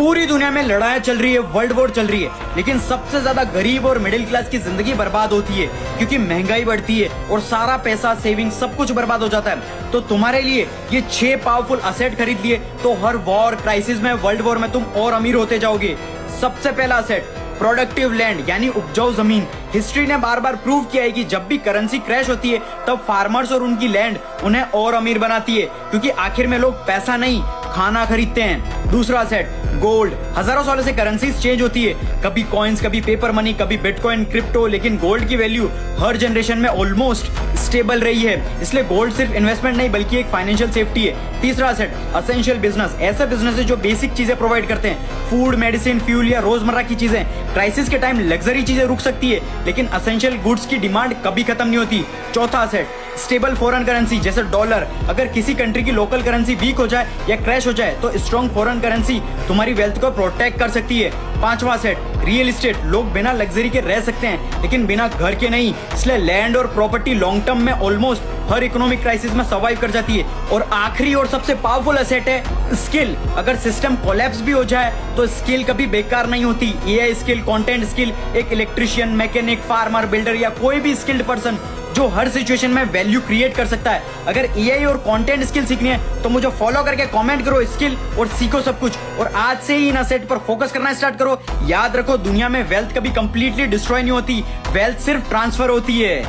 पूरी दुनिया में लड़ाई चल रही है, वर्ल्ड वॉर चल रही है, लेकिन सबसे ज्यादा गरीब और मिडिल क्लास की जिंदगी बर्बाद होती है क्योंकि महंगाई बढ़ती है और सारा पैसा, सेविंग सब कुछ बर्बाद हो जाता है। तो तुम्हारे लिए ये 6 पावरफुल असेट खरीद लिए तो हर वॉर, क्राइसिस में, वर्ल्ड वॉर में तुम और अमीर होते जाओगे। सबसे पहला असेट, प्रोडक्टिव लैंड यानी उपजाऊ जमीन। हिस्ट्री ने बार बार प्रूव किया है कि जब भी करेंसी क्रैश होती है तब फार्मर्स और उनकी लैंड उन्हें और अमीर बनाती है, क्योंकि आखिर में लोग पैसा नहीं खाना खरीदते हैं। दूसरा सेट, गोल्ड। हजारों सालों से करेंसीज चेंज होती है, कभी कॉइन्स, कभी पेपर मनी, कभी बिटकॉइन, क्रिप्टो, लेकिन गोल्ड की वैल्यू हर जनरेशन में ऑलमोस्ट स्टेबल रही है। इसलिए गोल्ड सिर्फ इन्वेस्टमेंट नहीं बल्कि एक फाइनेंशियल सेफ्टी है। तीसरा सेट, असेंशियल बिजनेस। ऐसे बिजनेस है जो बेसिक चीजें प्रोवाइड करते हैं, फूड, मेडिसिन, फ्यूल या रोजमर्रा की चीजें। क्राइसिस के टाइम लग्जरी चीजें रुक सकती है, लेकिन असेंशियल गुड्स की डिमांड कभी खत्म नहीं होती। चौथा सेट, स्टेबल फॉरेन करेंसी जैसे डॉलर। अगर किसी कंट्री की लोकल करेंसी वीक हो जाए या क्रैश हो जाए तो स्ट्रॉन्ग फॉरेन करेंसी तुम्हारी वेल्थ को प्रोटेक्ट कर सकती है। पांचवा सेट, रियल एस्टेट। लोग बिना लग्जरी के रह सकते हैं लेकिन बिना घर के नहीं, इसलिए लैंड और प्रॉपर्टी लॉन्ग टर्म में ऑलमोस्ट हर इकोनॉमिक क्राइसिस में सर्वाइव कर जाती है। और आखिरी और सबसे पावरफुल एसेट है स्किल। अगर सिस्टम कोलैप्स भी हो जाए तो स्किल कभी बेकार नहीं होती। एआई स्किल, कंटेंट स्किल, एक इलेक्ट्रिशियन, मैकेनिक, फार्मर, बिल्डर या कोई भी स्किल्ड पर्सन जो हर सिचुएशन में वैल्यू क्रिएट कर सकता है। अगर एआई और कंटेंट स्किल सीखनी है तो मुझे फॉलो करके कमेंट करो स्किल और सीखो सब कुछ, और आज से ही इन असेट पर फोकस करना स्टार्ट करो। याद रखो, दुनिया में वेल्थ कभी कंप्लीटली डिस्ट्रॉय नहीं होती, वेल्थ सिर्फ ट्रांसफर होती है।